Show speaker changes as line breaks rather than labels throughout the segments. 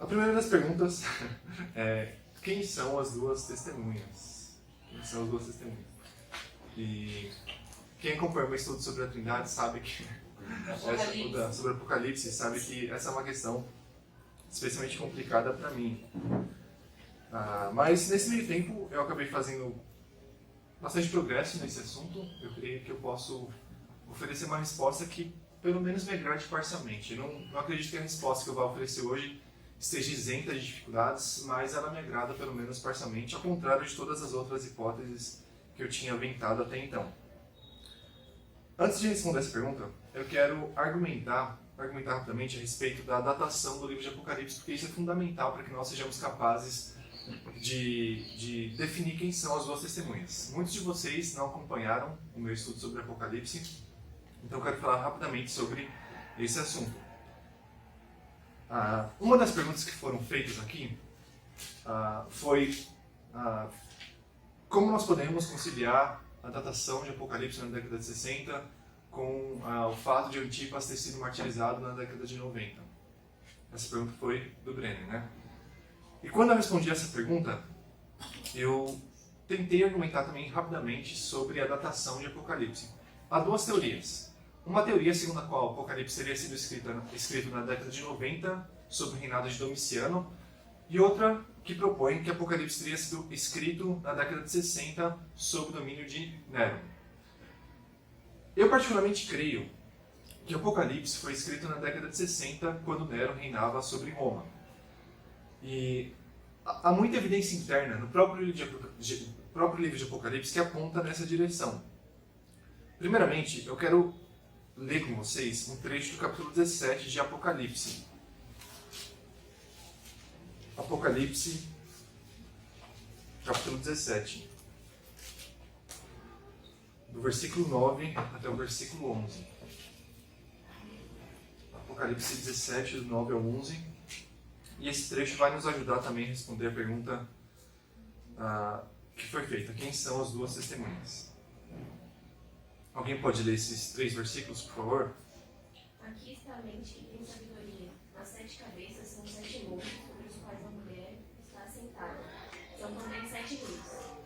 A primeira das perguntas é: quem são as duas testemunhas? Quem são as duas testemunhas? E quem acompanha o estudo sobre a Trindade sabe que sobre Apocalipse sabe que essa é uma questão especialmente complicada para mim. Mas nesse meio tempo eu acabei fazendo bastante progresso nesse assunto. Eu creio que eu posso oferecer uma resposta que pelo menos me agrade parcialmente. Eu não acredito que a resposta que eu vou oferecer hoje esteja isenta de dificuldades, mas ela me agrada pelo menos parcialmente, ao contrário de todas as outras hipóteses que eu tinha aventado até então. Antes de responder essa pergunta, eu quero argumentar rapidamente a respeito da datação do livro de Apocalipse, porque isso é fundamental para que nós sejamos capazes de definir quem são as duas testemunhas. Muitos de vocês não acompanharam o meu estudo sobre Apocalipse, então eu quero falar rapidamente sobre esse assunto. Uma das perguntas que foram feitas aqui foi como nós podemos conciliar a datação de Apocalipse na década de 60 com o fato de Antipas ter sido martirizado na década de 90. Essa pergunta foi do Brenner, né? E quando eu respondi essa pergunta, eu tentei argumentar também rapidamente sobre a datação de Apocalipse. Há duas teorias. Uma teoria segundo a qual Apocalipse teria sido escrito na década de 90, sob o reinado de Domiciano, e outra que propõe que Apocalipse teria sido escrito na década de 60, sob o domínio de Nero. Eu particularmente creio que Apocalipse foi escrito na década de 60, quando Nero reinava sobre Roma. E há muita evidência interna no próprio livro de Apocalipse que aponta nessa direção. Primeiramente, eu quero ler com vocês um trecho do capítulo 17 de Apocalipse. Apocalipse, capítulo 17. Do versículo 9 até o versículo 11. Apocalipse 17, do 9 ao 11. E esse trecho vai nos ajudar também a responder a pergunta que foi feita: quem são as duas testemunhas? Alguém pode ler esses 3 versículos, por favor?
Aqui está a mente que tem sabedoria. As 7 cabeças são 7 montes sobre os quais a mulher está assentada. São também 7 reis.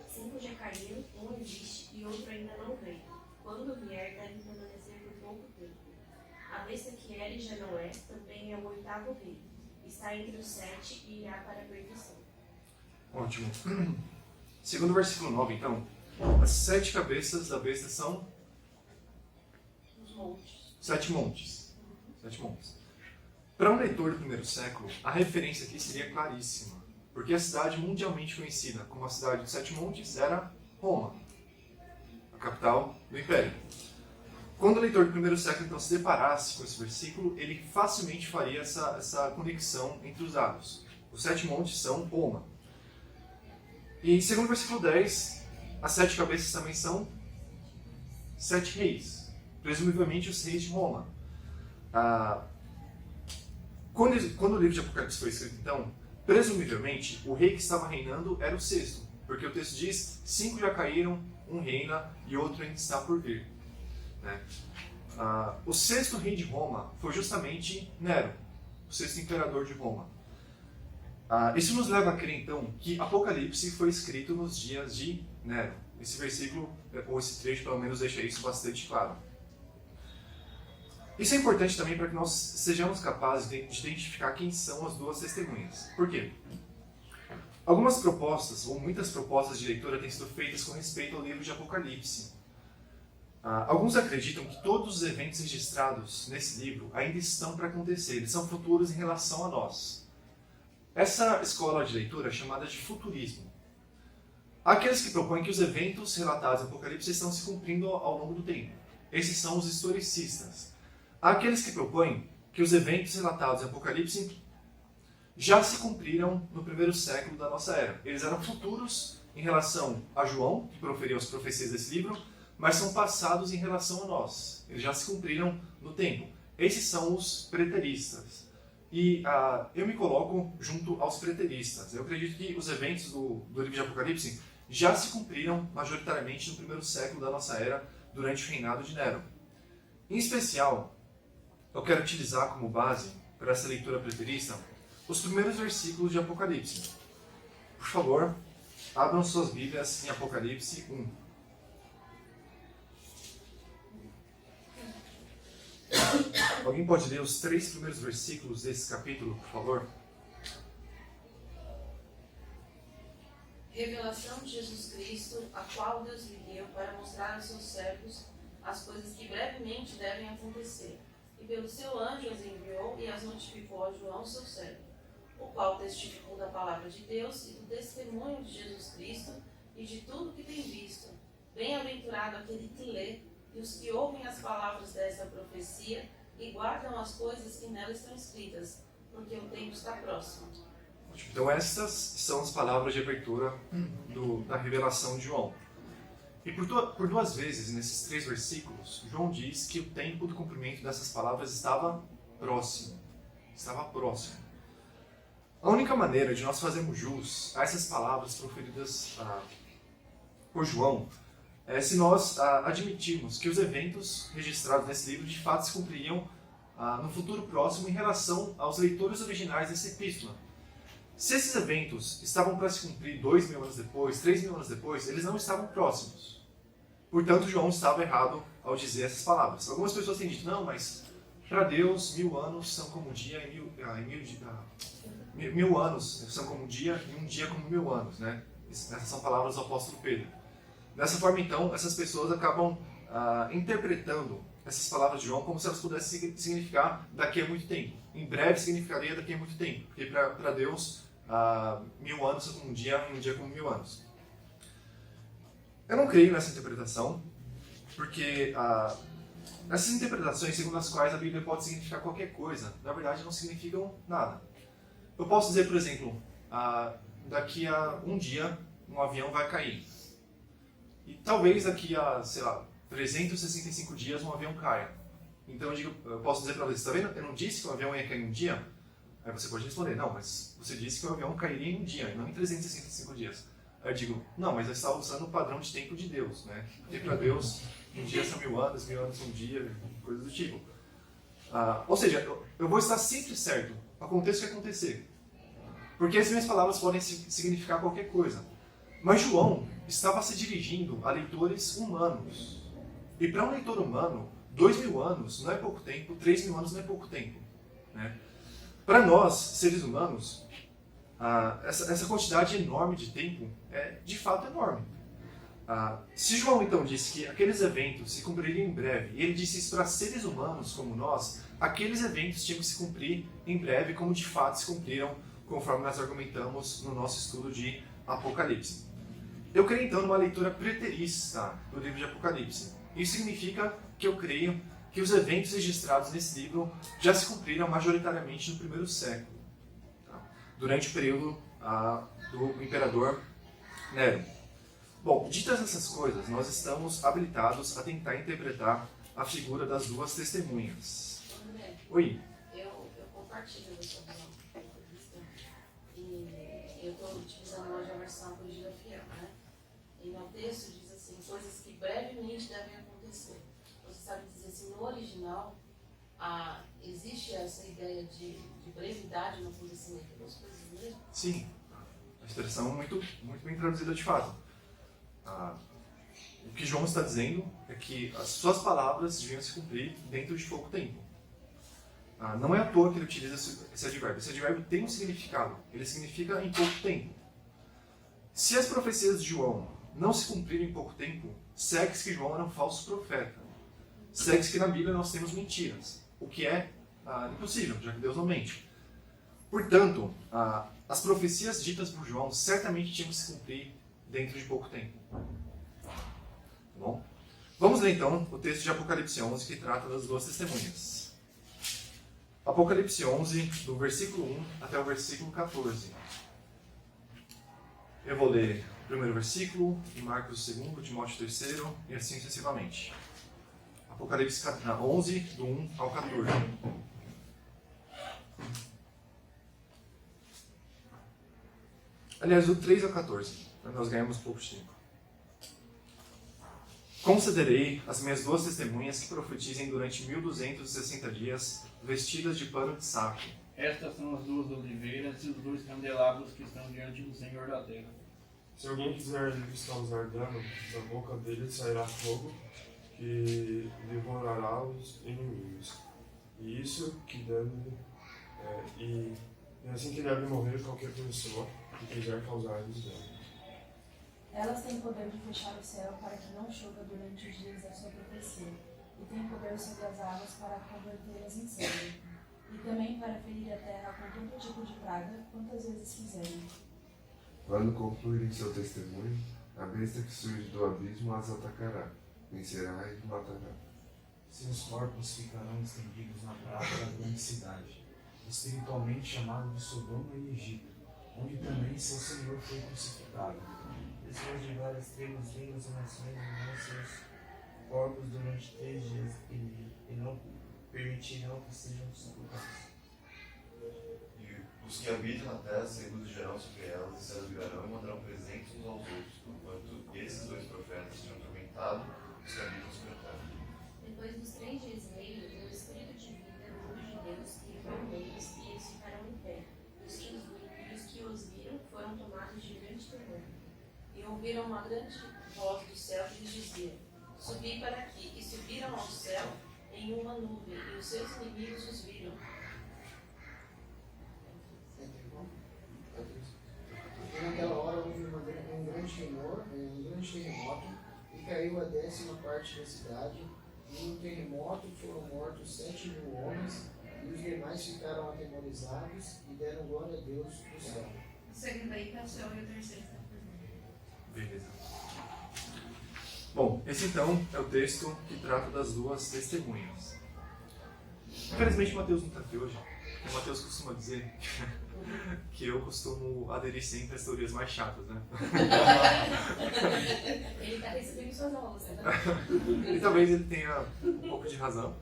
5 já caíram, um existe e outro ainda não veio. Quando vier, deve permanecer por pouco tempo. A besta que era e já não é, também é o 8º rei. Está entre os 7 e irá para a perdição.
Ótimo. Segundo o versículo 9, então, as 7 cabeças da besta são?
Os montes.
7 montes. 7 montes. Para um leitor do primeiro século, a referência aqui seria claríssima, porque a cidade mundialmente conhecida como a cidade dos 7 montes era Roma, a capital do Império. Quando o leitor do primeiro século então se deparasse com esse versículo, ele facilmente faria essa conexão entre os dados. Os 7 montes são Roma. E segundo o versículo 10, as 7 cabeças também são 7 reis, presumivelmente os reis de Roma. Quando o livro de Apocalipse foi escrito, então, presumivelmente o rei que estava reinando era o 6º, porque o texto diz: 5 já caíram, um reina e outro ainda está por vir. O 6º rei de Roma foi justamente Nero, o 6º imperador de Roma. Isso nos leva a crer então que Apocalipse foi escrito nos dias de Nero. Esse versículo, ou esse trecho pelo menos, deixa isso bastante claro. Isso é importante também para que nós sejamos capazes de identificar quem são as duas testemunhas. Por quê? Algumas propostas, ou muitas propostas de leitura têm sido feitas com respeito ao livro de Apocalipse. Alguns acreditam que todos os eventos registrados nesse livro ainda estão para acontecer, eles são futuros em relação a nós. Essa escola de leitura é chamada de futurismo. Há aqueles que propõem que os eventos relatados em Apocalipse estão se cumprindo ao longo do tempo. Esses são os historicistas. Há aqueles que propõem que os eventos relatados em Apocalipse já se cumpriram no primeiro século da nossa era. Eles eram futuros em relação a João, que proferiu as profecias desse livro, mas são passados em relação a nós. Eles já se cumpriram no tempo. Esses são os preteristas. E eu me coloco junto aos preteristas. Eu acredito que os eventos do livro de Apocalipse já se cumpriram majoritariamente no primeiro século da nossa era, durante o reinado de Nero. Em especial, eu quero utilizar como base para essa leitura preterista os primeiros versículos de Apocalipse. Por favor, abram suas Bíblias em Apocalipse 1. Alguém pode ler os 3 primeiros versículos desse capítulo, por favor?
Revelação de Jesus Cristo, a qual Deus lhe deu para mostrar aos seus servos as coisas que brevemente devem acontecer. E pelo seu anjo as enviou e as notificou a João, seu servo, o qual testificou da palavra de Deus e do testemunho de Jesus Cristo e de tudo que tem visto. Bem-aventurado aquele que lê e os que ouvem as palavras desta profecia e guardam as coisas que nela estão escritas, porque o tempo está próximo.
Então essas são as palavras de abertura da revelação de João. E por 2 vezes, nesses 3 versículos, João diz que o tempo do cumprimento dessas palavras estava próximo. Estava próximo. A única maneira de nós fazermos jus a essas palavras proferidas por João é se nós admitirmos que os eventos registrados nesse livro de fato se cumpririam no futuro próximo em relação aos leitores originais dessa epístola. Se esses eventos estavam para se cumprir 2.000 anos depois, 3.000 anos depois, eles não estavam próximos. Portanto, João estava errado ao dizer essas palavras. Algumas pessoas têm dito, não, mas para Deus 1.000 anos são como um dia e 1.000 anos são como um dia e um dia como 1.000 anos, né? Essas são palavras do apóstolo Pedro. Dessa forma, então, essas pessoas acabam interpretando essas palavras de João como se elas pudessem significar daqui a muito tempo. Em breve significaria daqui a muito tempo, porque para Deus 1.000 anos são como um dia e um dia como 1.000 anos. Eu não creio nessa interpretação, porque essas interpretações segundo as quais a Bíblia pode significar qualquer coisa, na verdade não significam nada. Eu posso dizer, por exemplo, daqui a um dia um avião vai cair. E talvez daqui a, 365 dias um avião caia. Então eu posso dizer para você, está vendo? Eu não disse que o avião ia cair em um dia? Aí você pode responder, não, mas você disse que o avião cairia em um dia, e não em 365 dias. Aí eu digo, não, mas eu estava usando o padrão de tempo de Deus, né? Porque para Deus, um dia são 1.000 anos, 1.000 anos são um dia, coisas do tipo. Ou seja, eu vou estar sempre certo, aconteça o que acontecer. Porque as minhas palavras podem significar qualquer coisa. Mas João estava se dirigindo a leitores humanos. E para um leitor humano, 2.000 anos não é pouco tempo, 3.000 anos não é pouco tempo, né? Para nós, seres humanos, essa quantidade enorme de tempo é de fato enorme. Se João então disse que aqueles eventos se cumpririam em breve, e ele disse isso para seres humanos como nós, aqueles eventos tinham que se cumprir em breve como de fato se cumpriram, conforme nós argumentamos no nosso estudo de Apocalipse. Eu creio então numa leitura preterista do livro de Apocalipse. Isso significa que eu creio que os eventos registrados nesse livro já se cumpriram majoritariamente no primeiro século, durante o período do imperador Nero. Bom, ditas essas coisas, nós estamos habilitados a tentar interpretar a figura das 2 testemunhas.
André,
Oi.
eu compartilho da sua visão cristã. E eu estou utilizando hoje a versão corrigida fiel, né? E no texto diz assim, coisas que brevemente devem acontecer. Você sabe dizer assim, no original, existe essa ideia de brevidade no acontecimento das coisas mesmo?
Sim, a expressão muito bem traduzida de fato. O que João está dizendo é que as suas palavras deviam se cumprir dentro de pouco tempo. Não é à toa que ele utiliza esse advérbio. Esse advérbio tem um significado. Ele significa em pouco tempo. Se as profecias de João não se cumpriram em pouco tempo, segue-se que João era um falso profeta. Segue-se que na Bíblia nós temos mentiras, o que é impossível, já que Deus não mente. Portanto, as profecias ditas por João certamente tinham que se cumprir dentro de pouco tempo. Tá bom? Vamos ler então o texto de Apocalipse 11, que trata das 2 testemunhas. Apocalipse 11, do versículo 1 até o versículo 14. Eu vou ler o primeiro versículo, e Marcos o segundo, Timóteo o terceiro, e assim sucessivamente. Apocalipse 11, do 1 ao 14. Aliás, do 3 ao 14, para nós ganharmos pouco tempo. Concederei as minhas 2 testemunhas que profetizem durante 1260 dias, vestidas de pano de saco,
Estas são as duas oliveiras e os dois candelabros que estão diante do Senhor da terra.
Se alguém quiser lhes causar dano, da boca dele sairá fogo que devorará os inimigos. E isso que deve e é assim que deve morrer qualquer pessoa que quiser causar-lhes dano.
Elas têm poder de fechar o céu para que não chova durante os dias da sua profecia, e têm poder sobre as águas para convertê-las em sangue, e também para ferir a terra com todo tipo de praga, quantas vezes quiserem.
Quando concluírem seu testemunho, a besta que surge do abismo as atacará, vencerá e matará.
Seus corpos ficarão estendidos na praia da grande cidade, espiritualmente chamada de Sodoma e Egito, onde também seu Senhor foi crucificado.
Pessoas de várias tribos, línguas e nações verão seus corpos durante 3 dias e não permitirão que sejam sepultados.
E os que habitam na terra se regozijarão sobre elas e se alegrarão e mandarão presentes uns aos outros, enquanto esses 2 profetas tinham atormentado os que habitam sobre a terra.
Depois dos 3 dias e meio, o Espírito de vida dos judeus entrou neles e eles ficaram em pé. E os que os viram foram tomados de grande temor.
E ouviram uma grande voz do céu que lhes dizia: Subi para aqui. E subiram ao céu em uma nuvem, e os seus inimigos os viram.
E naquela hora houve um grande temor, um grande terremoto, e caiu a 10ª parte da cidade, e no terremoto foram mortos 7.000 homens, e os demais ficaram atemorizados e deram glória a Deus do céu.
O segundo aí está o céu e o terceiro está por
Beleza. Bom, esse então é o texto que trata das duas testemunhas. Infelizmente o Mateus não está aqui hoje. O Mateus costuma dizer que eu costumo aderir sempre às teorias mais chatas, né?
Ele está recebendo suas aulas, né?
E talvez ele tenha um pouco de razão.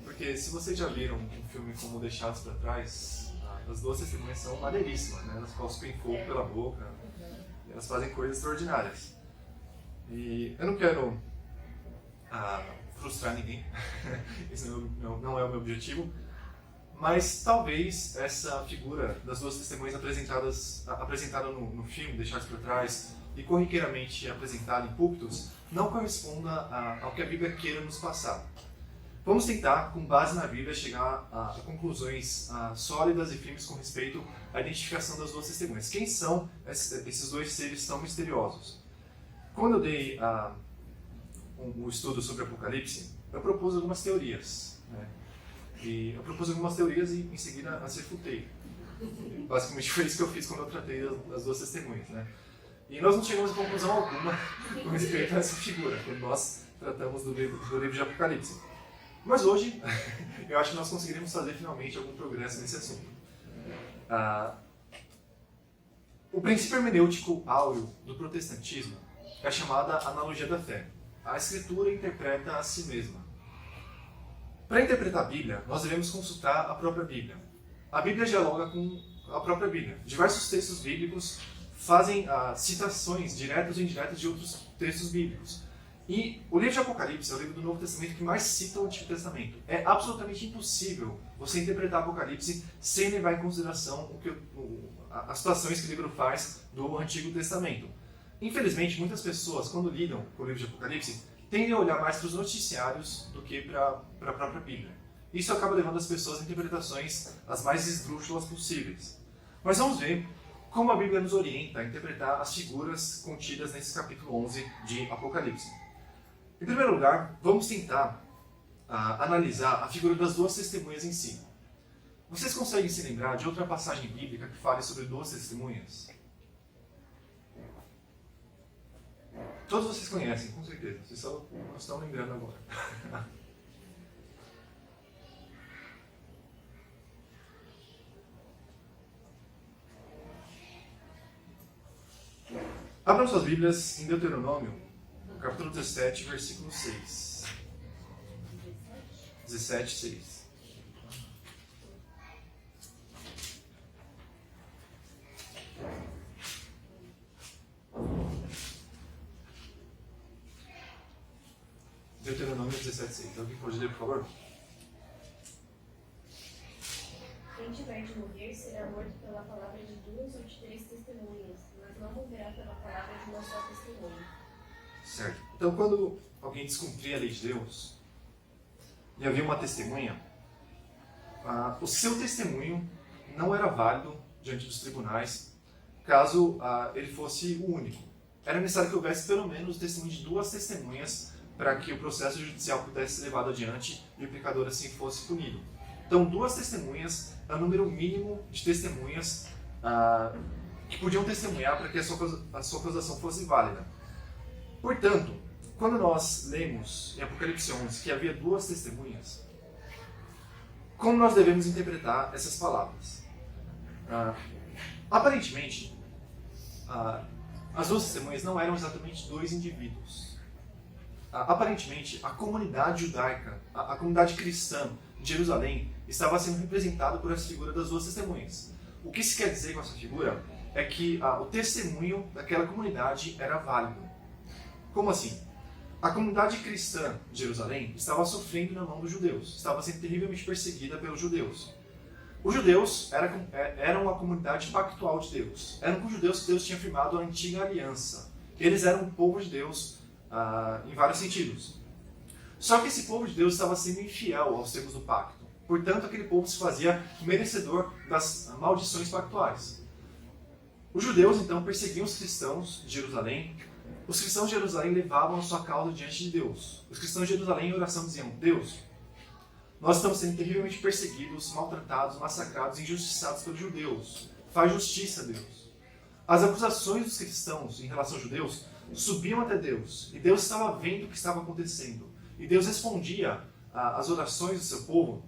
Porque se vocês já viram um filme como Deixados para Trás, as duas testemunhas são maneiríssimas, né? Elas cospem fogo pela boca, elas fazem coisas extraordinárias. E eu não quero frustrar ninguém, esse não é o meu objetivo, mas talvez essa figura das duas testemunhas apresentada no filme Deixados para Trás e corriqueiramente apresentada em púlpitos não corresponda ao que a Bíblia queira nos passar. Vamos tentar, com base na Bíblia, chegar a conclusões sólidas e firmes com respeito à identificação das duas testemunhas. Quem são esses dois seres tão misteriosos? Quando eu dei um estudo sobre Apocalipse, eu propus algumas teorias. Né? E eu propus algumas teorias e em seguida as refutei. Basicamente foi isso que eu fiz quando eu tratei das duas testemunhas. Né? E nós não chegamos a conclusão alguma com respeito a essa figura, quando nós tratamos do livro de Apocalipse. Mas hoje, eu acho que nós conseguiremos fazer finalmente algum progresso nesse assunto. O princípio hermenêutico áureo do protestantismo é a chamada analogia da fé. A Escritura interpreta a si mesma. Para interpretar a Bíblia, nós devemos consultar a própria Bíblia. A Bíblia dialoga com a própria Bíblia. Diversos textos bíblicos fazem citações diretas ou indiretas de outros textos bíblicos. E o livro de Apocalipse é o livro do Novo Testamento que mais cita o Antigo Testamento. É absolutamente impossível você interpretar Apocalipse sem levar em consideração as situações que o livro faz do Antigo Testamento. Infelizmente, muitas pessoas, quando lidam com o livro de Apocalipse, tendem a olhar mais para os noticiários do que para a própria Bíblia. Isso acaba levando as pessoas a interpretações as mais esdrúxulas possíveis. Mas vamos ver como a Bíblia nos orienta a interpretar as figuras contidas nesse capítulo 11 de Apocalipse. Em primeiro lugar, vamos tentar analisar a figura das duas testemunhas em si. Vocês conseguem se lembrar de outra passagem bíblica que fale sobre duas testemunhas? Todos vocês conhecem, com certeza. Vocês só não estão lembrando agora. Abram suas Bíblias em Deuteronômio, capítulo 17, versículo 6. 17, 6. Deuteronômio 17, 6. Alguém pode ler, por favor?
Quem tiver de morrer será morto pela palavra de 2 ou de 3 testemunhas, mas não morrerá pela palavra de uma só testemunha.
Certo. Então, quando alguém descumpria a lei de Deus e havia uma testemunha, o seu testemunho não era válido diante dos tribunais caso ele fosse o único. Era necessário que houvesse pelo menos o testemunho de 2 testemunhas para que o processo judicial pudesse ser levado adiante e o pecador assim fosse punido. Então, 2 testemunhas é o número mínimo de testemunhas que podiam testemunhar para que a sua acusação fosse válida. Portanto, quando nós lemos em Apocalipse 11 que havia 2 testemunhas, como nós devemos interpretar essas palavras? Aparentemente, as 2 testemunhas não eram exatamente 2 indivíduos. Aparentemente, a comunidade judaica, a comunidade cristã de Jerusalém, estava sendo representada por essa figura das 2 testemunhas. O que se quer dizer com essa figura é que o testemunho daquela comunidade era válido. Como assim? A comunidade cristã de Jerusalém estava sofrendo na mão dos judeus, estava sendo terrivelmente perseguida pelos judeus. Os judeus eram uma comunidade pactual de Deus, eram com os judeus que Deus tinha firmado a antiga aliança. Eles eram o povo de Deus em vários sentidos. Só que esse povo de Deus estava sendo infiel aos termos do pacto. Portanto, aquele povo se fazia merecedor das maldições pactuais. Os judeus, então, perseguiam os cristãos de Jerusalém. Os cristãos de Jerusalém levavam a sua causa diante de Deus. Os cristãos de Jerusalém, em oração, diziam: Deus, nós estamos sendo terrivelmente perseguidos, maltratados, massacrados, injustiçados pelos judeus. Faz justiça, Deus. As acusações dos cristãos em relação aos judeus subiam até Deus. E Deus estava vendo o que estava acontecendo. E Deus respondia às orações do seu povo,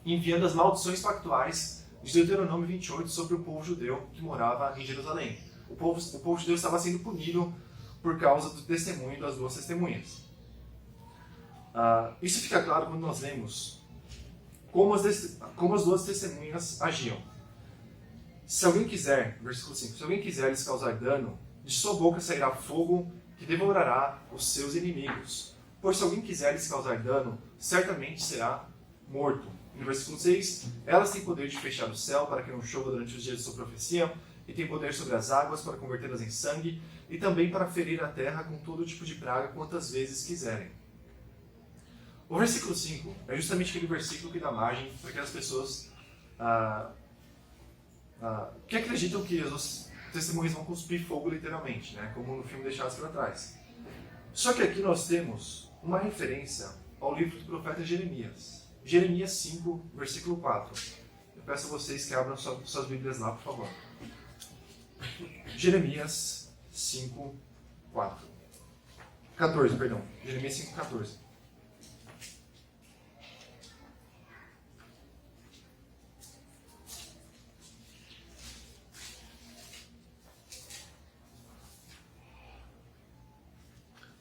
enviando as maldições pactuais de Deuteronômio 28 sobre o povo judeu que morava em Jerusalém. O povo judeu estava sendo punido por causa do testemunho das 2 testemunhas. Isso fica claro quando nós lemos como as 2 testemunhas agiam. Se alguém quiser, versículo 5, se alguém quiser lhes causar dano, de sua boca sairá fogo que devorará os seus inimigos. Pois se alguém quiser lhes causar dano, certamente será morto. No versículo 6, elas têm poder de fechar o céu para que não chova durante os dias de sua profecia, e têm poder sobre as águas para convertê-las em sangue, e também para ferir a terra com todo tipo de praga quantas vezes quiserem. O versículo 5 é justamente aquele versículo que dá margem para aquelas pessoas que acreditam que as testemunhas vão cuspir fogo literalmente, né? Como no filme Deixados para Trás. Só que aqui nós temos uma referência ao livro do profeta Jeremias. Jeremias 5, versículo 4. Eu peço a vocês que abram suas Bíblias lá, por favor. Jeremias 5, 4. 14, perdão. Jeremias 5, 14.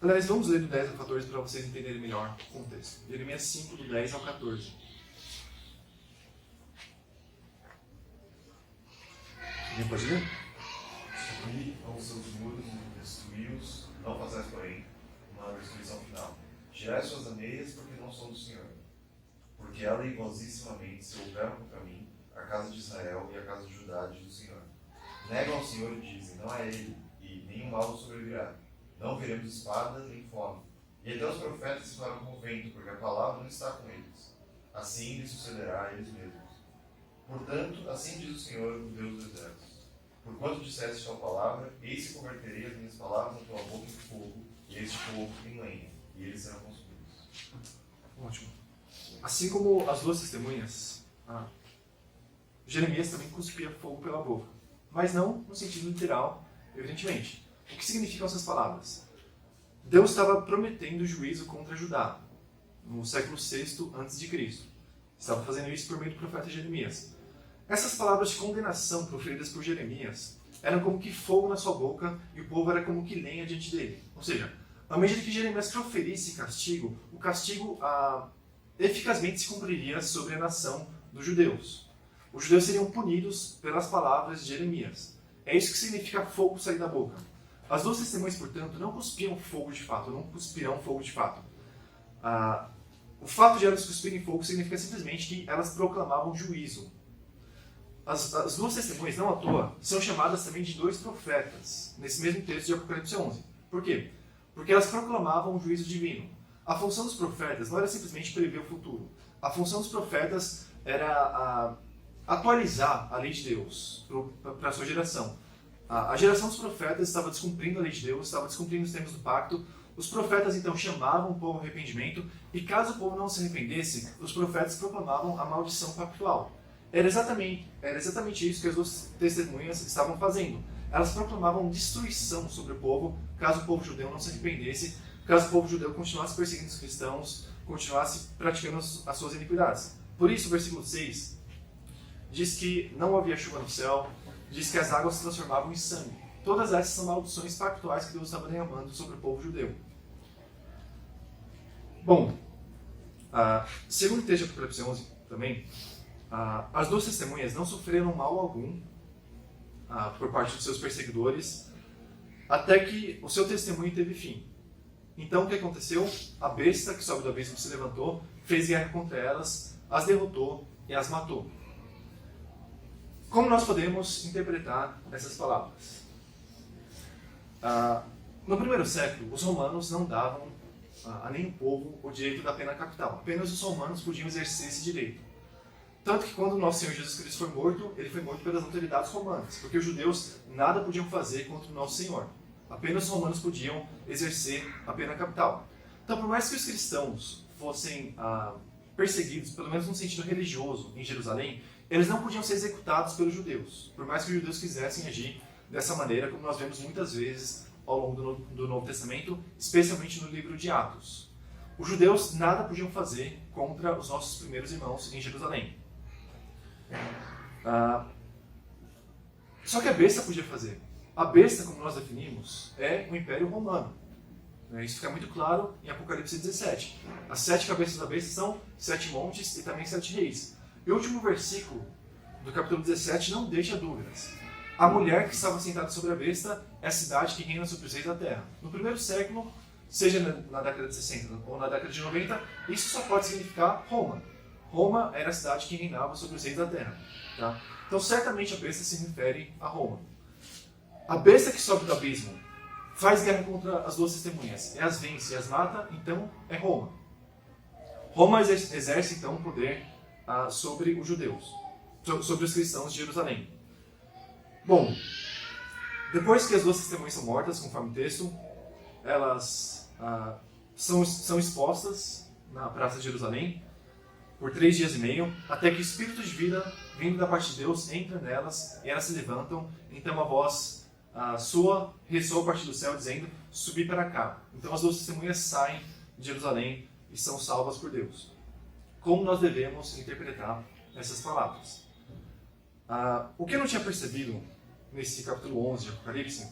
Aliás, vamos ler do 10 ao 14 para vocês entenderem melhor o contexto. Jeremias 5, do 10 ao 14. Alguém pode ler?
Subi aos seus muros e destruí-os, não façais, porém, uma destruição final. Tirai suas ameias, porque não sou do Senhor. Porque aleivosissimamente se houveram contra mim a casa de Israel e a casa de Judá, diz o Senhor. Negam ao Senhor e dizem: não é ele, e nenhum mal sobrevirá. Não veremos espada nem fome. E até os profetas se farão com o vento, porque a palavra não está com eles. Assim lhes sucederá a eles mesmos. Portanto, assim diz o Senhor, o Deus dos exércitos: porquanto disseste tal palavra, eis que converterei as minhas palavras na tua boca em fogo, e este povo em lenha, e eles serão consumidos.
Ótimo. Assim como as 2 testemunhas, Jeremias também cuspia fogo pela boca. Mas não no sentido literal, evidentemente. O que significam essas palavras? Deus estava prometendo juízo contra Judá, no século VI a.C. Estava fazendo isso por meio do profeta Jeremias. Essas palavras de condenação proferidas por Jeremias eram como que fogo na sua boca e o povo era como que lenha diante dele. Ou seja, à medida que Jeremias proferisse castigo, o castigo eficazmente se cumpriria sobre a nação dos judeus. Os judeus seriam punidos pelas palavras de Jeremias. É isso que significa fogo sair da boca. As 2 testemunhas, portanto, não cuspiam fogo de fato, não cuspirão fogo de fato. O fato de elas cuspirem fogo significa simplesmente que elas proclamavam juízo. As duas testemunhas, não à toa, são chamadas também de dois profetas, nesse mesmo texto de Apocalipse 11. Por quê? Porque elas proclamavam o juízo divino. A função dos profetas não era simplesmente prever o futuro. A função dos profetas era atualizar a lei de Deus para a sua geração. A geração dos profetas estava descumprindo a lei de Deus, estava descumprindo os termos do pacto. Os profetas então chamavam o povo ao arrependimento e caso o povo não se arrependesse, os profetas proclamavam a maldição pactual. Era exatamente isso que as duas testemunhas estavam fazendo. Elas proclamavam destruição sobre o povo caso o povo judeu não se arrependesse, caso o povo judeu continuasse perseguindo os cristãos, continuasse praticando as suas iniquidades. Por isso, o versículo 6 diz que não havia chuva no céu, diz que as águas se transformavam em sangue. Todas essas são maldições pactuais que Deus estava derramando sobre o povo judeu. Bom, segundo o texto de Apocalipse 11 também, as duas testemunhas não sofreram mal algum por parte dos seus perseguidores, até que o seu testemunho teve fim. Então o que aconteceu? A besta que sobe do abismo se levantou, fez guerra contra elas, as derrotou e as matou. Como nós podemos interpretar essas palavras? No primeiro século, os romanos não davam a nenhum povo o direito da pena capital. Apenas os romanos podiam exercer esse direito. Tanto que quando o nosso Senhor Jesus Cristo foi morto, ele foi morto pelas autoridades romanas, porque os judeus nada podiam fazer contra o nosso Senhor. Apenas os romanos podiam exercer a pena capital. Então, por mais que os cristãos fossem perseguidos, pelo menos no sentido religioso, em Jerusalém, eles não podiam ser executados pelos judeus, por mais que os judeus quisessem agir dessa maneira, como nós vemos muitas vezes ao longo do Novo Testamento, especialmente no livro de Atos. Os judeus nada podiam fazer contra os nossos primeiros irmãos em Jerusalém. Só que a besta podia fazer. A besta, como nós definimos, é o Império Romano. Isso fica muito claro em Apocalipse 17. As 7 cabeças da besta são 7 montes e também 7 reis. E o último versículo do capítulo 17 não deixa dúvidas. A mulher que estava sentada sobre a besta é a cidade que reina sobre os reis da terra. No primeiro século, seja na década de 60 ou na década de 90, isso só pode significar Roma. Roma era a cidade que reinava sobre os reis da terra. Tá? Então, certamente a besta se refere a Roma. A besta que sobe do abismo faz guerra contra as duas testemunhas, e as vence e as mata, então é Roma. Roma exerce então o poder sobre os judeus, sobre os cristãos de Jerusalém. Bom, depois que as duas testemunhas são mortas, conforme o texto, elas são expostas na praça de Jerusalém por 3 dias e meio, até que o Espírito de vida, vindo da parte de Deus, entra nelas e elas se levantam. Então a voz ressoa a partir do céu, dizendo: subi para cá. Então as duas testemunhas saem de Jerusalém e são salvas por Deus. Como nós devemos interpretar essas palavras? O que eu não tinha percebido nesse capítulo 11 de Apocalipse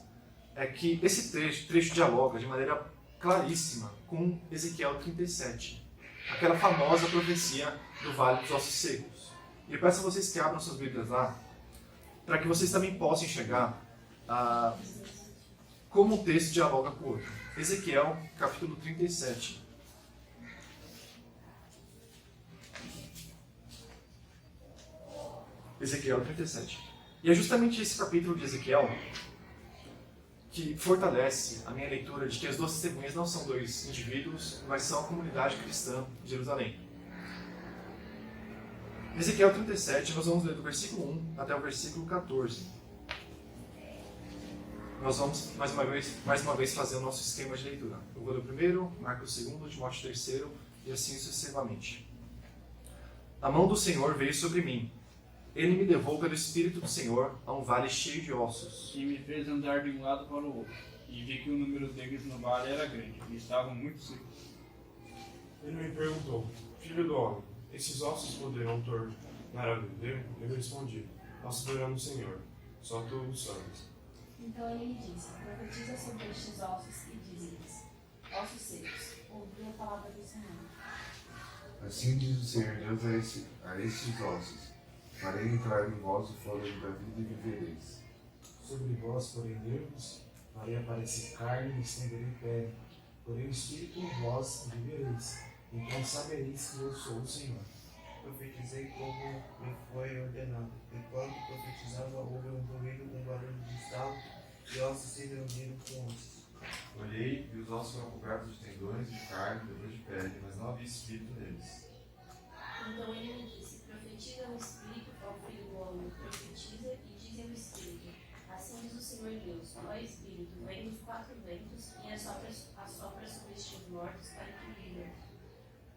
é que esse trecho dialoga de maneira claríssima com Ezequiel 37, aquela famosa profecia do Vale dos Ossos Secos. E eu peço a vocês que abram suas Bíblias lá, para que vocês também possam enxergar como um texto dialoga com o outro. Ezequiel, capítulo 37. Ezequiel 37. E é justamente esse capítulo de Ezequiel que fortalece a minha leitura de que as duas testemunhas não são 2 indivíduos, mas são a comunidade cristã de Jerusalém. Ezequiel 37, nós vamos ler do versículo 1 até o versículo 14. Nós vamos mais uma vez fazer o nosso esquema de leitura. Eu vou ler o primeiro, Marcos o segundo, Timóteo o terceiro e assim sucessivamente. A mão do Senhor veio sobre mim. Ele me levou pelo Espírito do Senhor a um vale cheio de ossos.
E me fez andar de um lado para o outro. E vi que o número deles no vale era grande, e estavam muito secos.
Ele me perguntou: filho do homem, esses ossos poderão tornar a viver? Eu respondi: nós esperamos, Senhor, só tu o sabes.
Então ele me disse: profetiza sobre estes ossos e diz-lhes: ossos secos, ouvi a palavra do Senhor.
Assim diz o Senhor Deus a estes ossos: farei entrar em vós o fôlego da vida e vivereis.
Sobre vós, porém, Deus, farei aparecer carne e estenderei pele, porém o Espírito em vós vivereis. Então sabereis que eu sou o Senhor.
profetizei como me foi ordenado. Enquanto profetizava, houve um ruído, um barulho de estalo, e ossos se reuniram com ossos.
Olhei e os ossos foram cobertos de tendões, de carne, depois de pele, mas não havia espírito neles.
Então ele me disse: profetiza o Espírito ao Filho do Homem, profetiza e diz ao Espírito: assim diz o Senhor Deus, ó Espírito, vem dos 4 ventos e assopra sobre estes mortos para que vivam.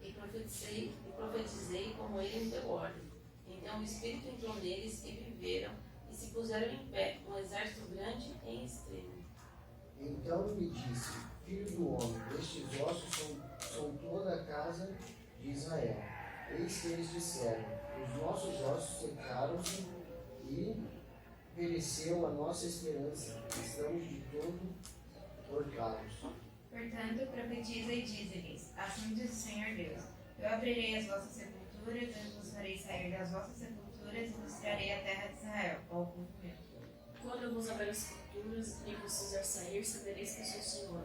E profetizei como ele me deu ordem. Então o Espírito entrou neles e viveram, e se puseram em pé, um exército grande em extremo.
Então me disse: filho do homem, estes ossos são toda a casa de Israel. Eis que eles disseram: os nossos ossos secaram-se e pereceu a nossa esperança. Estamos de todo cortados.
Portanto, profetiza e dize-lhes: assim diz o Senhor Deus: eu abrirei as vossas sepulturas, eu vos farei sair das vossas sepulturas e vos trarei a terra de Israel, ao povo meu.
Quando eu vos abrir as sepulturas e vos fizer sair, sabereis que eu sou o Senhor.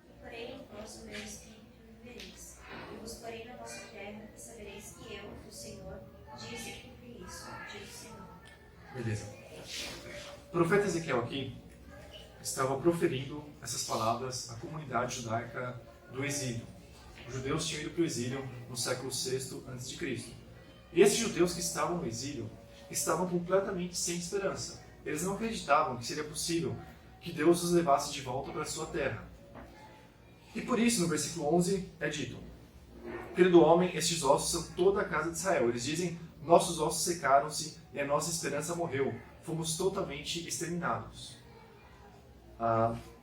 E porém no próximo meu espírito vivereis. E vos porei na vossa terra, e sabereis que eu, o Senhor, disse e cumpri isso, diz o Senhor.
Beleza. O profeta Ezequiel aqui estava proferindo essas palavras à comunidade judaica do exílio. Os judeus tinham ido para o exílio no século VI a.C. E esses judeus que estavam no exílio estavam completamente sem esperança. Eles não acreditavam que seria possível que Deus os levasse de volta para a sua terra. E por isso, no versículo 11, é dito: filho do homem, estes ossos são toda a casa de Israel. Eles dizem: nossos ossos secaram-se e a nossa esperança morreu. Fomos totalmente exterminados.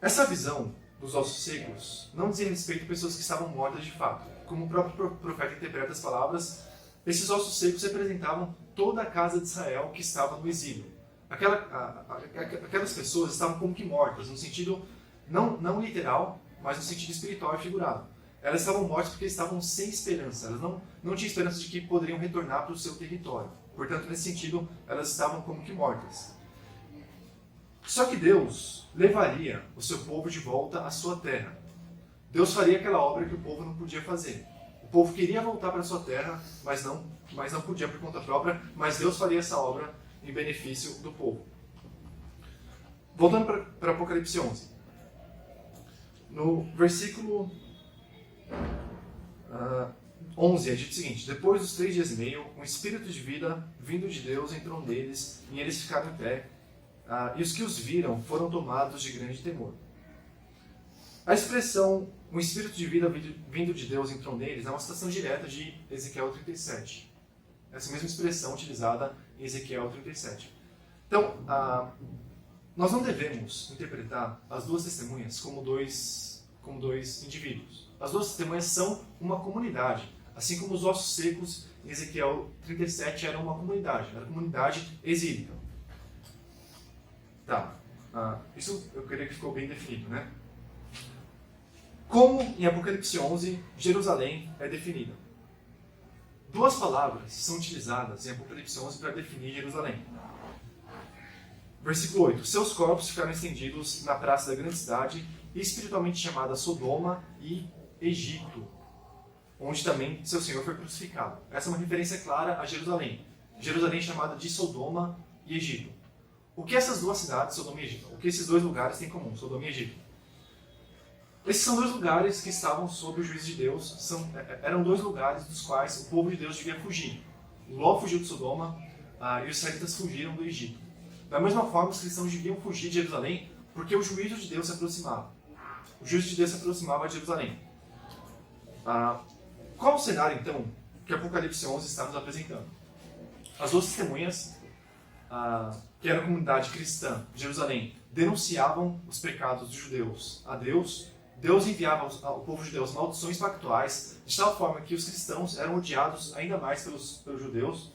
Essa visão dos ossos secos não dizia respeito a pessoas que estavam mortas de fato. Como o próprio profeta interpreta as palavras, esses ossos secos representavam toda a casa de Israel que estava no exílio. Aquelas pessoas estavam como que mortas, no sentido não literal, mas no sentido espiritual e figurado. Elas estavam mortas porque estavam sem esperança. Elas não tinham esperança de que poderiam retornar para o seu território. Portanto, nesse sentido, elas estavam como que mortas. Só que Deus levaria o seu povo de volta à sua terra. Deus faria aquela obra que o povo não podia fazer. O povo queria voltar para a sua terra, mas não podia por conta própria, mas Deus faria essa obra em benefício do povo. Voltando para Apocalipse 11. No versículo 11 é dito o seguinte: depois dos 3 dias e meio, um espírito de vida vindo de Deus entrou neles, e eles ficaram em pé, e os que os viram foram tomados de grande temor. A expressão um espírito de vida vindo de Deus entrou neles é uma citação direta de Ezequiel 37. Essa mesma expressão utilizada em Ezequiel 37. Então, nós não devemos interpretar as duas testemunhas como dois indivíduos. As duas testemunhas são uma comunidade, assim como os ossos secos em Ezequiel 37 eram uma comunidade, era a comunidade exílica. Tá, isso eu creio que ficou bem definido, né? Como em Apocalipse 11, Jerusalém é definida. Duas palavras são utilizadas em Apocalipse 11 para definir Jerusalém. Versículo 8. Seus corpos ficaram estendidos na praça da grande cidade, espiritualmente chamada Sodoma e Egito, onde também seu Senhor foi crucificado. Essa é uma referência clara a Jerusalém. Jerusalém chamada de Sodoma e Egito. O que essas duas cidades, Sodoma e Egito, o que esses dois lugares têm em comum, Sodoma e Egito? Esses são dois lugares que estavam sob o juízo de Deus, eram dois lugares dos quais o povo de Deus devia fugir. Ló fugiu de Sodoma e os israelitas fugiram do Egito. Da mesma forma, os cristãos deviam fugir de Jerusalém porque o juízo de Deus se aproximava. O juízo de Deus se aproximava de Jerusalém. Qual o cenário, então, que Apocalipse 11 está nos apresentando? As duas testemunhas, que era a comunidade cristã de Jerusalém, denunciavam os pecados dos judeus a Deus. Deus enviava ao povo judeu maldições pactuais, de tal forma que os cristãos eram odiados ainda mais pelos judeus.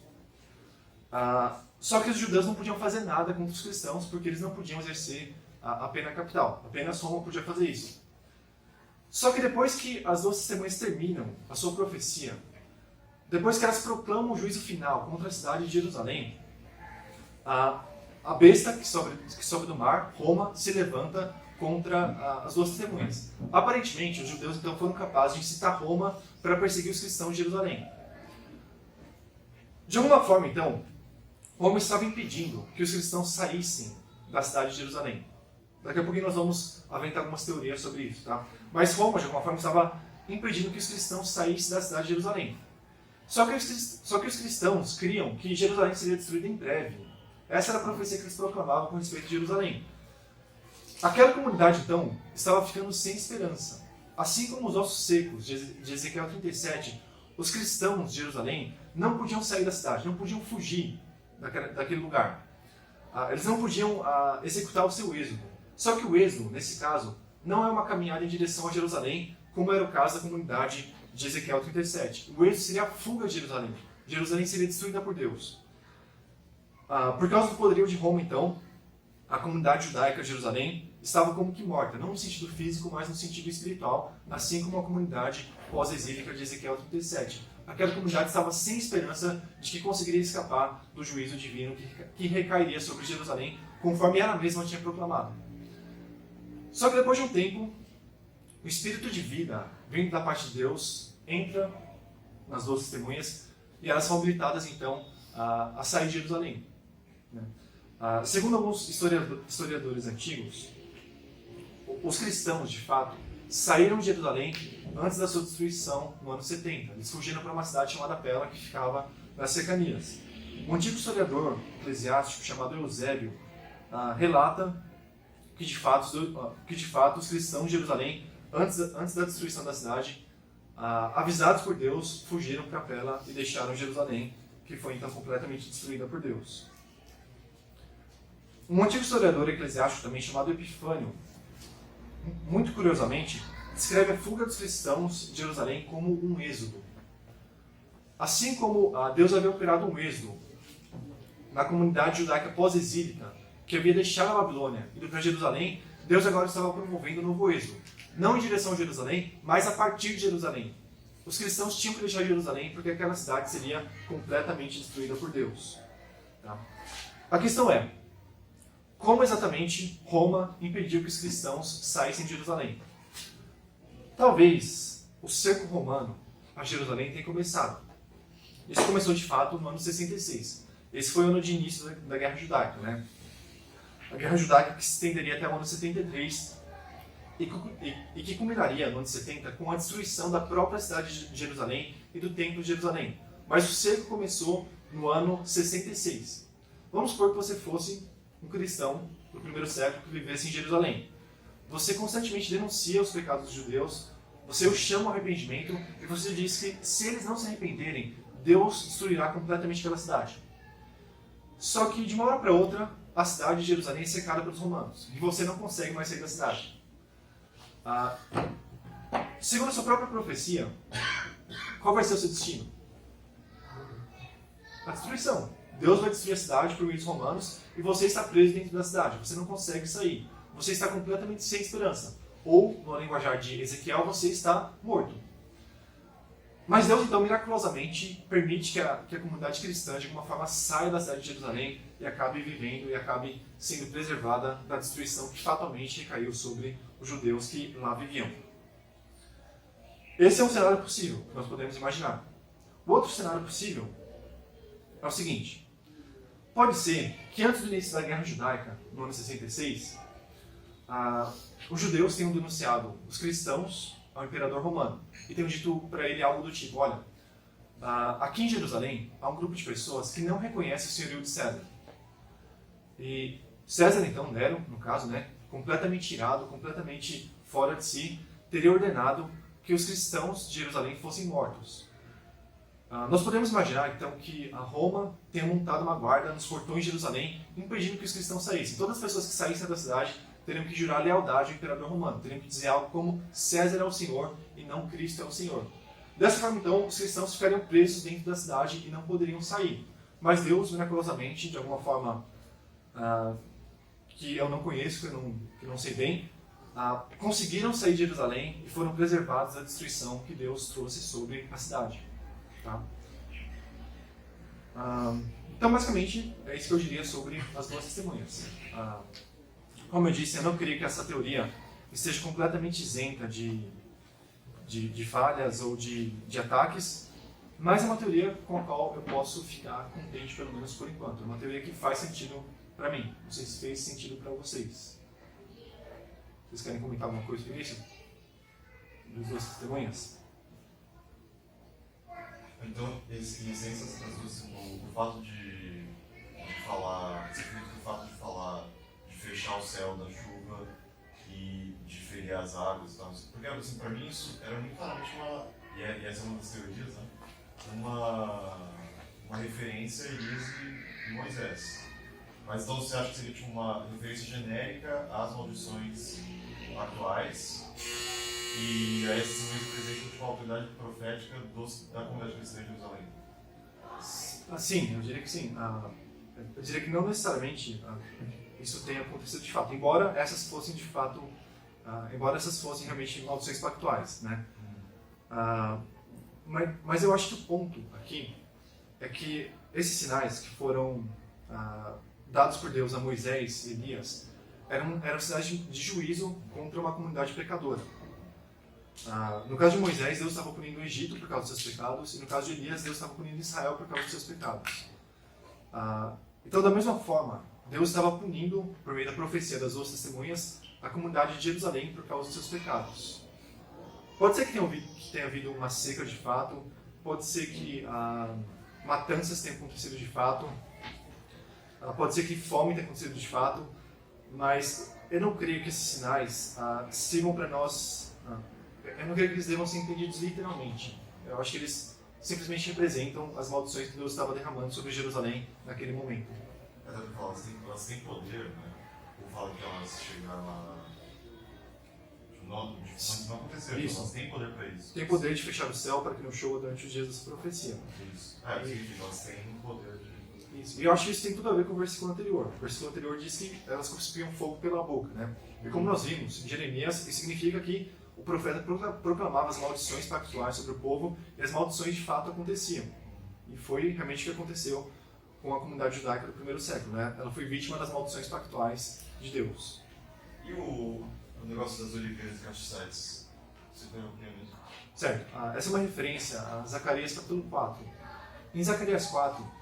Só que os judeus não podiam fazer nada contra os cristãos, porque eles não podiam exercer a pena capital. Apenas Roma podia fazer isso. Só que depois que as duas testemunhas terminam a sua profecia, depois que elas proclamam o juízo final contra a cidade de Jerusalém, a besta que sobe do mar, Roma, se levanta contra as duas testemunhas. Aparentemente, os judeus então foram capazes de incitar Roma para perseguir os cristãos de Jerusalém. De alguma forma, então, Roma estava impedindo que os cristãos saíssem da cidade de Jerusalém. Daqui a pouquinho nós vamos aventar algumas teorias sobre isso, tá? Mas Roma, de alguma forma, estava impedindo que os cristãos saíssem da cidade de Jerusalém. Só que os cristãos criam que Jerusalém seria destruída em breve. Essa era a profecia que eles proclamavam com respeito a Jerusalém. Aquela comunidade, então, estava ficando sem esperança. Assim como os ossos secos de Ezequiel 37, os cristãos de Jerusalém não podiam sair da cidade, não podiam fugir daquele lugar. Eles não podiam executar o seu êxodo. Só que o êxodo, nesse caso, não é uma caminhada em direção a Jerusalém, como era o caso da comunidade de Ezequiel 37. O êxodo seria a fuga de Jerusalém. Jerusalém seria destruída por Deus. Por causa do poderio de Roma, então, a comunidade judaica de Jerusalém estava como que morta, não no sentido físico, mas no sentido espiritual, assim como a comunidade pós-exílica de Ezequiel 37. Aquela comunidade estava sem esperança de que conseguiria escapar do juízo divino que recairia sobre Jerusalém, conforme ela mesma tinha proclamado. Só que depois de um tempo, o espírito de vida, vindo da parte de Deus, entra nas duas testemunhas e elas são habilitadas, então, a sair de Jerusalém. Segundo alguns historiadores antigos, os cristãos, de fato, saíram de Jerusalém antes da sua destruição no ano 70. Eles fugiram para uma cidade chamada Pela, que ficava nas cercanias. Um antigo historiador eclesiástico chamado Eusébio relata que de fato os cristãos de Jerusalém, antes da destruição da cidade, avisados por Deus, fugiram para Pela e deixaram Jerusalém, que foi então completamente destruída por Deus. Um antigo historiador eclesiástico também chamado Epifânio, muito curiosamente, descreve a fuga dos cristãos de Jerusalém como um êxodo. Assim como Deus havia operado um êxodo na comunidade judaica pós-exílica, que havia deixado a Babilônia e ido para Jerusalém, Deus agora estava promovendo um novo êxodo. Não em direção a Jerusalém, mas a partir de Jerusalém. Os cristãos tinham que deixar Jerusalém porque aquela cidade seria completamente destruída por Deus. Tá? A questão é, como exatamente Roma impediu que os cristãos saíssem de Jerusalém? Talvez o cerco romano a Jerusalém tenha começado. Isso começou de fato no ano 66. Esse foi o ano de início da Guerra Judaica, né? A Guerra Judaica que se estenderia até o ano 73 e que culminaria no ano 70 com a destruição da própria cidade de Jerusalém e do Templo de Jerusalém. Mas o cerco começou no ano 66. Vamos supor que você fosse um cristão do primeiro século que vivesse em Jerusalém. Você constantemente denuncia os pecados dos judeus, você os chama ao arrependimento e você diz que se eles não se arrependerem, Deus destruirá completamente aquela cidade. Só que de uma hora para outra, a cidade de Jerusalém é cercada pelos romanos e você não consegue mais sair da cidade. Segundo a sua própria profecia, qual vai ser o seu destino? A destruição. Deus vai destruir a cidade por meio dos romanos e você está preso dentro da cidade. Você não consegue sair. Você está completamente sem esperança. Ou, no linguajar de Ezequiel, você está morto. Mas Deus, então, miraculosamente, permite que a comunidade cristã, de alguma forma, saia da cidade de Jerusalém e acabe vivendo e acabe sendo preservada da destruição que fatalmente recaiu sobre os judeus que lá viviam. Esse é um cenário possível que nós podemos imaginar. O outro cenário possível é o seguinte. Pode ser que antes do início da Guerra Judaica, no ano 66, os judeus tenham denunciado os cristãos ao imperador romano e tenham dito para ele algo do tipo, olha, aqui em Jerusalém há um grupo de pessoas que não reconhece o senhorio de César. E César, então, Nero, no caso, né, completamente irado, completamente fora de si, teria ordenado que os cristãos de Jerusalém fossem mortos. Nós podemos imaginar, então, que a Roma tenha montado uma guarda nos portões de Jerusalém, impedindo que os cristãos saíssem. Todas as pessoas que saíssem da cidade teriam que jurar lealdade ao imperador romano, teriam que dizer algo como César é o Senhor e não Cristo é o Senhor. Dessa forma, então, os cristãos ficariam presos dentro da cidade e não poderiam sair. Mas Deus, miraculosamente, de alguma forma que eu não conheço, que eu não sei bem, conseguiram sair de Jerusalém e foram preservados da destruição que Deus trouxe sobre a cidade. Tá? Então, basicamente, é isso que eu diria sobre as duas testemunhas. Como eu disse, eu não creio que essa teoria esteja completamente isenta de falhas ou de ataques. mas é uma teoria com a qual eu posso ficar contente, pelo menos por enquanto. É uma teoria que faz sentido para mim. Não sei se fez sentido para vocês. Vocês querem comentar alguma coisa sobre isso? Dos duas testemunhas?
Então, em essência, o fato de falar, o fato de falar, de fechar o céu da chuva e de ferir as águas e tal, porque assim, para mim isso era muito claramente e essa é uma das teorias, né? Uma referência a Elias e Moisés. Mas então você acha que seria tipo uma referência genérica às maldições atuais? E a esse momento representa tipo, a autoridade profética da comunidade cristã de Jerusalém?
Sim, eu diria que sim. Eu diria que não necessariamente isso tenha acontecido de fato, embora essas fossem de fato, embora essas fossem realmente maldições pactuais, né? Mas eu acho que o ponto aqui é que esses sinais que foram dados por Deus a Moisés e Elias eram sinais de juízo contra uma comunidade pecadora. No caso de Moisés, Deus estava punindo o Egito por causa dos seus pecados, e no caso de Elias, Deus estava punindo Israel por causa dos seus pecados. Então, da mesma forma, Deus estava punindo, por meio da profecia das duas testemunhas, a comunidade de Jerusalém por causa dos seus pecados. Pode ser que tenha havido uma seca de fato, pode ser que matanças tenham acontecido de fato, pode ser que fome tenha acontecido de fato, mas eu não creio que esses sinais sirvam para nós. Eu não creio que eles devam ser entendidos literalmente. Eu acho que eles simplesmente representam as maldições que Deus estava derramando sobre Jerusalém naquele momento.
Elas têm poder, né? Ou fala que elas chegaram a... Não aconteceram, elas têm poder para isso.
Tem poder de fechar o céu para que não chova durante os dias dessa profecia.
Isso. Elas têm poder de...
Isso. E eu acho que isso tem tudo a ver com o versículo anterior. O versículo anterior diz que elas cuspiam fogo pela boca, né? E como nós vimos em Jeremias, isso significa que o profeta proclamava as maldições pactuais sobre o povo e as maldições de fato aconteciam. E foi realmente o que aconteceu com a comunidade judaica do primeiro século, né? Ela foi vítima das maldições pactuais de Deus.
E o negócio das oliveiras e castiçais? Você tem uma opinião nisso?
Certo. Essa é uma referência a Zacarias capítulo 4. Em Zacarias 4,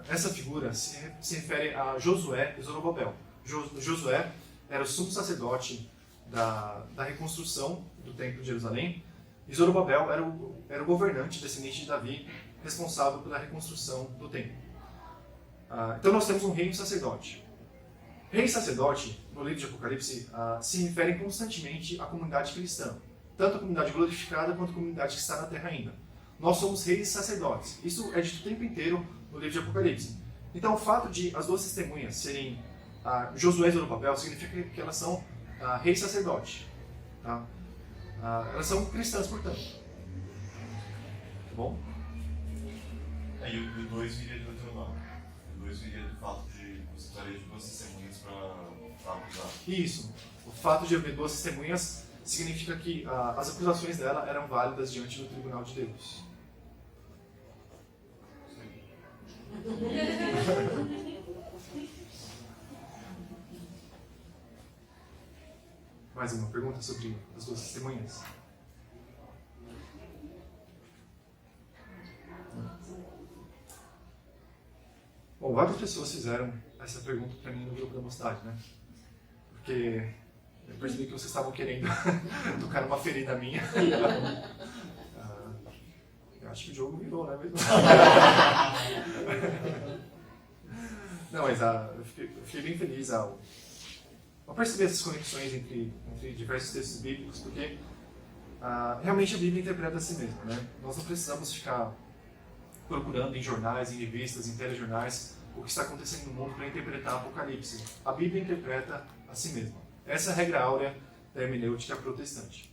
essa figura se refere a Josué e Zorobabel. Josué era o sumo sacerdote da reconstrução do templo de Jerusalém, e Zorobabel era o governante descendente de Davi, responsável pela reconstrução do templo. Então nós temos um rei e um sacerdote. Rei e sacerdote, no livro de Apocalipse, se referem constantemente à comunidade cristã, tanto a comunidade glorificada quanto a comunidade que está na terra ainda. Nós somos reis e sacerdotes. Isso é dito o tempo inteiro no livro de Apocalipse. Então o fato de as duas testemunhas serem Josué e Zorobabel significa que elas são rei e sacerdote. Tá? Elas são cristãs, portanto. Tá bom?
E o 2 viria de Deuteronômio. O 2 viria do fato de você precisaria de duas testemunhas para acusar.
Isso. O fato de haver duas testemunhas significa que as acusações dela eram válidas diante do tribunal de Deus. Mais uma pergunta sobre as duas testemunhas? Bom, várias pessoas fizeram essa pergunta para mim no grupo da mocidade, né? Porque eu percebi que vocês estavam querendo tocar numa ferida minha. Eu acho que o jogo virou, né? Não, mas eu fiquei bem feliz ao perceber essas conexões entre diversos textos bíblicos, porque realmente a Bíblia interpreta a si mesma, né? Nós não precisamos ficar procurando em jornais, em revistas, em telejornais, o que está acontecendo no mundo para interpretar o Apocalipse. A Bíblia interpreta a si mesma. Essa é a regra áurea da hermenêutica protestante.